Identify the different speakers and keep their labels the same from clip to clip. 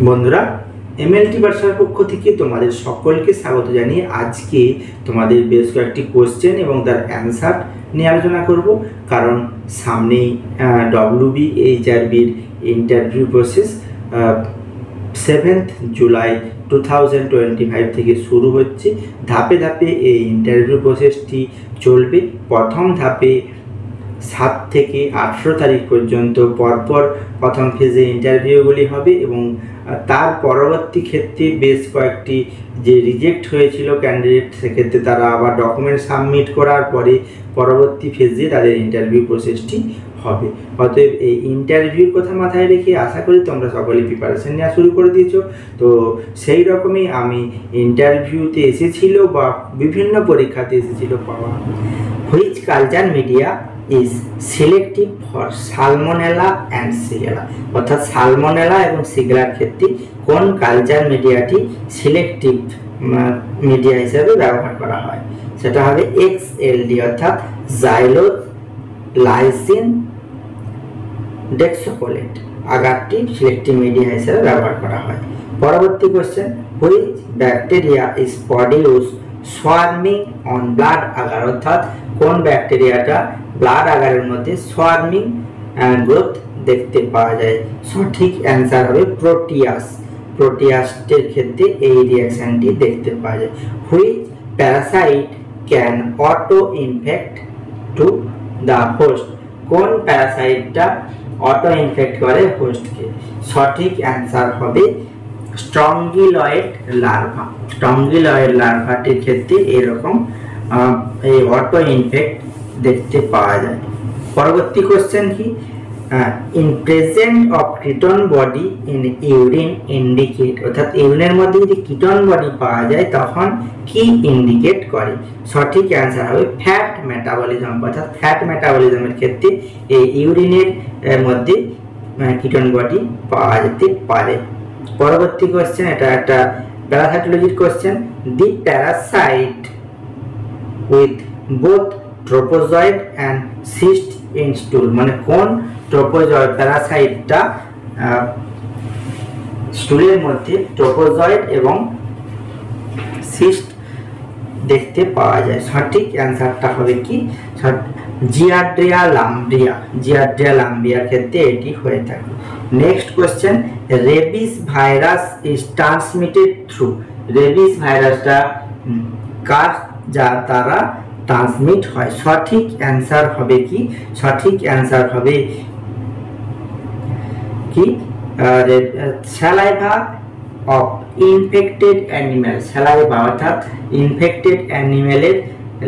Speaker 1: বন্ধুরা, এমএলটি ভার্সার পক্ষ থেকে তোমাদের সকলকে স্বাগত জানিয়ে আজকে তোমাদের বেশ কয়েকটি কোশ্চেন এবং তার অ্যান্সার নিয়ে আলোচনা করব। কারণ সামনেই WBHRBর ইন্টারভিউ প্রসেস 7th জুলাই 2025 থেকে শুরু হচ্ছে। ধাপে ধাপে এই ইন্টারভিউ প্রসেসটি চলবে। প্রথম ধাপে 7 থেকে 18 তারিখ পর্যন্ত পরপর প্রথম ফেজে ইন্টারভিউগুলি হবে এবং তার পরবর্তী ক্ষেত্রে বেশ কয়েকটি যে রিজেক্ট হয়েছিল ক্যান্ডিডেট, সেক্ষেত্রে তারা আবার ডকুমেন্ট সাবমিট করার পরে পরবর্তী ফেজে তাদের ইন্টারভিউ প্রসেসটি হবে। অতএব এই ইন্টারভিউর কথা মাথায় রেখে আশা করি তোমরা সকলেই প্রিপারেশন নেওয়া শুরু করে দিয়েছো। তো সেই রকমই আমি ইন্টারভিউতে এসেছিল বা বিভিন্ন পরীক্ষাতে এসেছিল পাওয়া, which culture media is selective for salmonella and Shigella, অর্থাৎ সালমোনেলা এবং সিগেলার ক্ষেত্রে কোন কালচার মিডিয়াটি সিলেক্টিভ মিডিয়া হিসেবে ব্যবহার করা হয়, সেটা হবে XLD অর্থাৎ জাইলোজ লাইসিন ডেক্সোফোলেট আগারটি সিলেক্টিভ মিডিয়া হিসেবে ব্যবহার করা হয়। পরবর্তী question, which bacteria is produce swarming on blood agar, অর্থাৎ কোন ব্যাকটেরিয়াটা ব্লাড আগারের মধ্যে সোয়ার্মিং গ্রোথ দেখতে পাওয়া যায়। সঠিক অ্যান্সার হবে প্রোটিয়াস। প্রোটিয়াসের ক্ষেত্রে এই রিঅ্যাকশনটি দেখতে পাওয়া যায়। Which parasite can auto infect to the host, কোন প্যারাসাইটটা অটো ইনফেক্ট করে হোস্টকে। সঠিক অ্যান্সার হবে স্ট্রঙ্গিলয়েড লার্ভা। স্ট্রঙ্গিলয়েড লার্ভাটির ক্ষেত্রে এরকম এই অটো ইনফেক্ট দেখতে পাওয়া যায়। পরবর্তী কোশ্চেন কি, in present of ketone body in urine indicate, অর্থাৎ ইউরিনের মধ্যে যদি কিটোন বডি পাওয়া যায় তখন কি ইন্ডিকেট করে। সঠিক অ্যান্সার হবে ফ্যাট মেটাবলিজম, অর্থাৎ ফ্যাট মেটাবলিজমের ক্ষেত্রে এই ইউরিনের মধ্যে কিটোন বডি পাওয়া যেতে পারে। পরবর্তী কোশ্চেন, এটা একটা প্যারাসাইটোলজির question, the parasite with both trophozoite and cyst in stool, মানে কোন ট্রোপোজয়েড প্যারাসাইটটা স্টুলের মধ্যে ট্রোপোজয়েড এবং সিস্ট দেখতে পাওয়া যায়। সঠিক অ্যান্সারটা হবে কি জিয়ার্ডিয়া লাম্ব্রিয়া। জিয়ার্ডিয়া লাম্ব্রিয়ার ক্ষেত্রে এটি হয়ে থাকে। Next question, rabies virus is transmitted through, rabies ভাইরাসটা কার দ্বারা ট্রান্সমিট হয়। সঠিক অ্যান্সার হবে কি, সঠিক অ্যান্সার হবে কি saliva of infected animal. Saliva অর্থাৎ ইনফেক্টেড অ্যানিম্যালের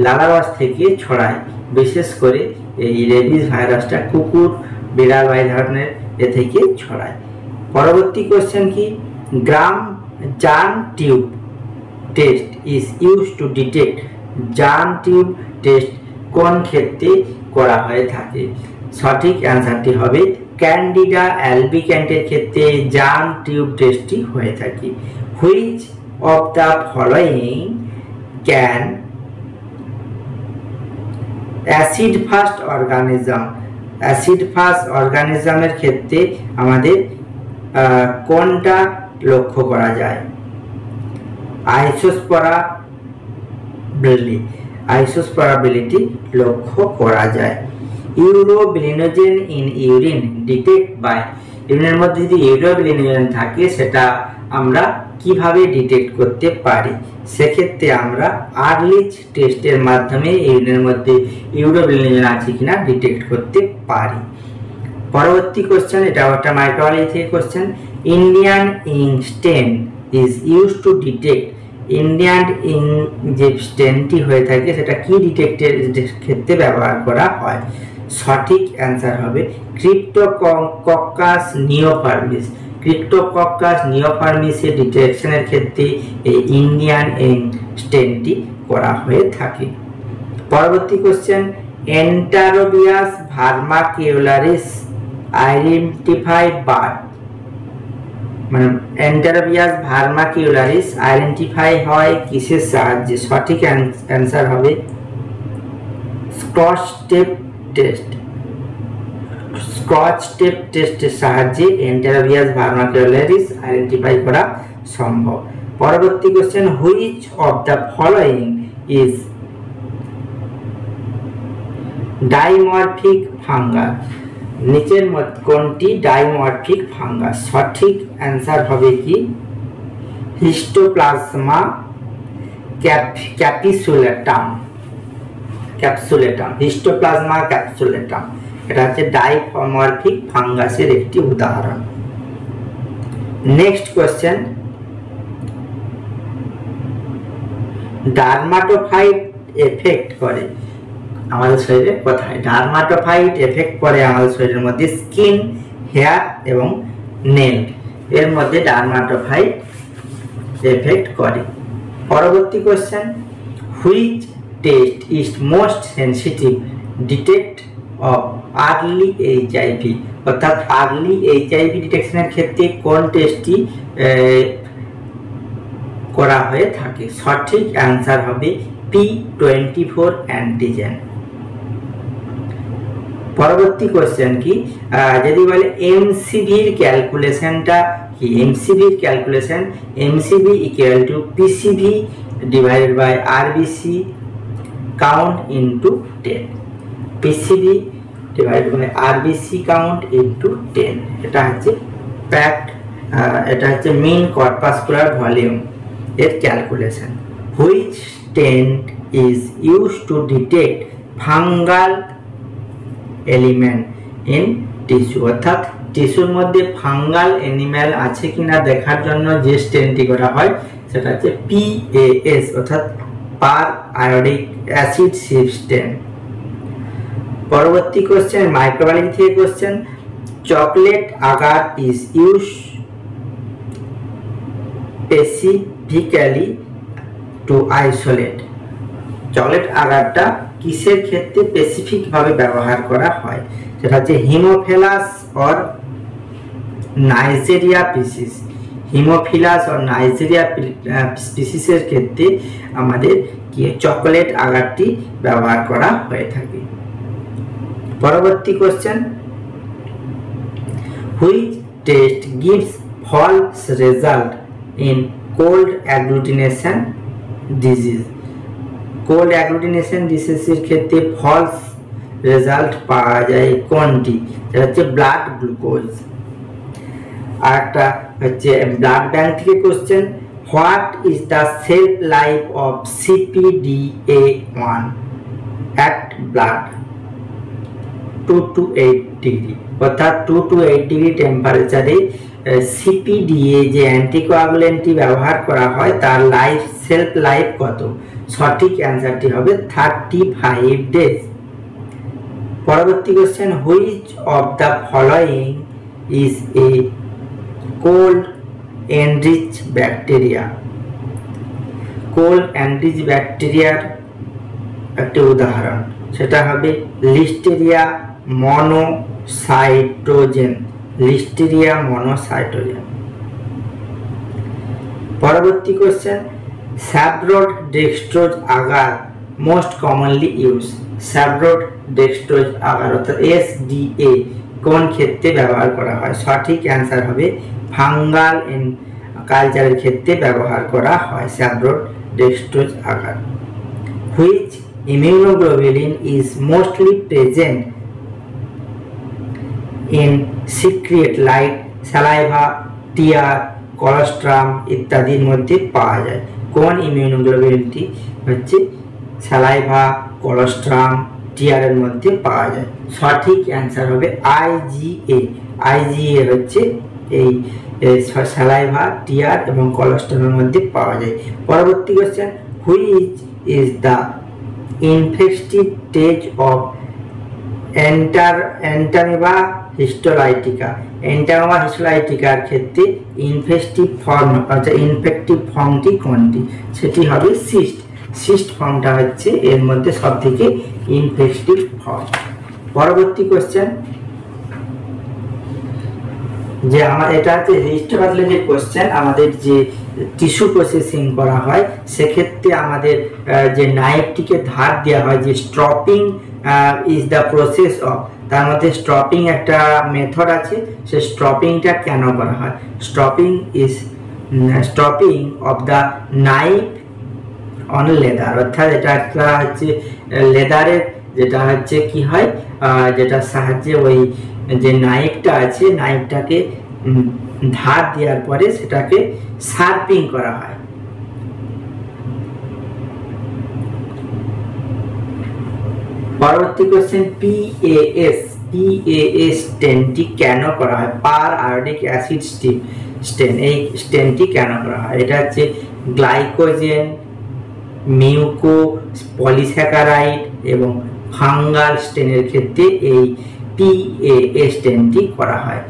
Speaker 1: লালারস থেকে ছড়ায়। বিশেষ করে এই রেবিস ভাইরাসটা কুকুর, বিড়াল বা এই ধরনের এ থেকে ছড়ায়। পরবর্তী কোশ্চেন কি, gram germ tube test is use to detect, germ tube test কোন ক্ষেত্রে করা হয়ে থাকে। সঠিক অ্যান্সারটি হবে ক্যান্ডিডা অ্যালবিক্যান্টের ক্ষেত্রে জার্ম টিউব টেস্টটি হয়ে থাকে। Which of the following can acid fast organism, acid fast অর্গানিজমের ক্ষেত্রে আমাদের কোনটা লক্ষ্য করা যায়। আইসোস্পরাবিলিটি লক্ষ্য করা যায়। Urobilinogen in urine detect by, ইউরিনের মধ্যে যদি ইউরোবিলিনোজেন থাকে সেটা আমরা কিভাবে ডিটেক্ট করতে পারি। সেক্ষেত্রে আমরা আর্লিচ টেস্টের মাধ্যমে ইউরিনের মধ্যে ইউরোবিলিনোজেন আছে কিনা ডিটেক্ট করতে পারি। পরবর্তী কোশ্চেন, এটা একটা মাইক্রোবায়োলজি থেকে question, Indian ink stain is use to detect, Indian ink যে স্টেনটি হয়ে থাকে সেটা কি ডিটেক্টের ক্ষেত্রে ব্যবহার করা হয়। সঠিক অ্যান্সার হবে ক্রিপ্টোকক্কাস নিওফার্মিস। ক্রিপ্টোকক্কাস নিওফার্মিসের ডিটেকশনের ক্ষেত্রে এই ইন্ডিয়ান ইঙ্ক স্টেনটি করা হয়ে থাকে। পরবর্তী কোশ্চেন, এন্টারোবিয়াস ভার্মাকিউলারিস আইডেন্টিফাই বার্ড, মানে এন্টারোবিয়াস ভার্মাকিউলারিস আইডেন্টিফাই হয় কিসের সাহায্যে। সঠিক অ্যান্সার হবে scotch tape test. Scotch tape টেস্টের সাহায্যে এন্টেরোভিয়াস ভার্নাকুলারিস আইডেন্টিফাই করা সম্ভব। পরবর্তী question, which of the following is dimorphic fungus? নিচের মধ্যে কোনটি ডাইমরফিক ফাঙ্গাস? সঠিক অ্যান্সার হবে কি হিস্টোপ্লাজমা ক্যাপিসুলেটাম। হিস্টোপ্লাজমা ক্যাপসুলেটাম এটা হচ্ছে ডাইমরফিক ফাঙ্গাসের একটি উদাহরণ। নেক্সট কোশ্চেন, ডার্মাটোফাইট এফেক্ট করে আমাদের শরীরে কোথায়? ডার্মাটোফাইট এফেক্ট করে আমাদের শরীরের মধ্যে স্কিন, হেয়ার এবং নেল এর মধ্যে ডার্মাটোফাইট এফেক্ট করে। পরবর্তী question, which test is most sensitive detect of early HIV? অর্থাৎ আর্লি এইচআইভি ডিটেকশনের ক্ষেত্রে কোন টেস্টটি করা হয়ে থাকে? সঠিক অ্যান্সার হবে P24 অ্যান্টিজেন। পরবর্তী কোশ্চেন কি, যদি বলে এমসিভির ক্যালকুলেশনটা কি? এমসিভির calculation, MCV equal to PCV divided by RBC count into 10। PCV divided by RBC count into 10 এটা হচ্ছে প্যাক্ট, এটা হচ্ছে মিন কর্পাসকুলার ভলিউম এর calculation. Which test is use to detect fungal element in tissue? অর্থাৎ টিস্যুর মধ্যে fungal animal আছে কিনা দেখার জন্য যে স্টেনটি করা হয় সেটা হচ্ছে PAS অর্থাৎ পার আয়োডিক অ্যাসিড শিফট স্টেন। পরবর্তী কোশ্চেন, মাইক্রোবায়োলজি থেকে question, chocolate agar is use specifically to isolate? Chocolate আগারটা কিসের ক্ষেত্রে স্পেসিফিক ভাবে ব্যবহার করা হয়? সেটা হচ্ছে Haemophilus or Neisseria species. Haemophilus or Neisseria স্পিসিসের ক্ষেত্রে আমাদের কি চকলেট আগারটি ব্যবহার করা হয়ে থাকে। পরবর্তী question, which test gives false result in cold agglutination disease? Cold agglutination ডিজিজের ক্ষেত্রে ফলস রেজাল্ট পাওয়া যায় কোনটি? সেটা হচ্ছে ব্লাড গ্লুকোজ। আরেকটা হচ্ছে ব্লাড ব্যাংক থেকে question, what is the self life of CPDA1 at blood 2 to 8 degree? অর্থাৎ 2 to 8 ডিগ্রি টেম্পারেচারে CPDA যে অ্যান্টিকোয়াগুলেন্টটি ব্যবহার করা হয় তার সেলফ লাইফ কত? সঠিক অ্যান্সারটি হবে 35 ডেজ। পরবর্তী question, which of the following is a cold enrich bacteria? Cold enrich ব্যাকটেরিয়ার একটি উদাহরণ সেটা হবে লিস্টেরিয়া মনোসাইটোজেন। Listeria monocytogenes. পরবর্তী question, Sabouraud dextrose agar most commonly use? Sabouraud dextrose agar অর্থাৎ SDA কোন ক্ষেত্রে ব্যবহার করা হয়? সঠিক অ্যান্সার হবে ফাঙ্গাল কালচারের ক্ষেত্রে ব্যবহার করা হয় Sabouraud dextrose agar. Which immunoglobulin is mostly present in secrete like saliva, tear, colostrum ইত্যাদির মধ্যে পাওয়া যায়? কোন ইমিউনোগ্লোবুলিনটি হচ্ছে স্যালাইভা, কোলোস্ট্রাম, টিয়ারের মধ্যে পাওয়া যায়? সঠিক অ্যান্সার হবে IgA। IgA হচ্ছে এই স্যালাইভা, টিয়ার এবং কোলোস্ট্রামের মধ্যে পাওয়া যায়। পরবর্তী question, which is the infective stage of Entamoeba histolytica? Entamoeba histolytica ক্ষেত্রে ইনফেক্টিভ ফর্মটি কোনটি? সেটি হবে সিস্ট। সিস্ট ফর্মটা হচ্ছে এর মধ্যে সবথেকে ইনফেক্টিভ ফর্ম। পরবর্তী কোশ্চেন, যে আমার এটা হচ্ছে হিস্টোপ্যাথোলজি কোশ্চেন, আমাদের যে টিস্যু প্রসেসিং করা হয় সেক্ষেত্রে আমাদের যে নাইফটিকে ধার দেওয়া হয়, যে স্ট্রপিং ইজ দ্য প্রসেস অফ তার মধ্যে স্টপিং একটা মেথড আছে। সে স্টপিংটা কেন করা হয়? Stopping of the knife on leather, অর্থাৎ এটা একটা হচ্ছে লেদারের যেটা হচ্ছে কি হয়, যেটা সাহায্যে ওই যে নাইফটা আছে নাইফটাকে ধার দেওয়ার পরে সেটাকে শার্পিং করা হয়। পরবর্তী কোশ্চেন, পিএএস স্টেনটি কেন করা হয়? পার আয়োডিক অ্যাসিড স্টেন, এই স্টেনটি কেন করা হয়? এটা হচ্ছে গ্লাইকোজেন, মিউকো পলিস্যাকারাইড এবং ফাঙ্গাল স্টেনের ক্ষেত্রে এই পিএএস স্টেনটি করা হয়।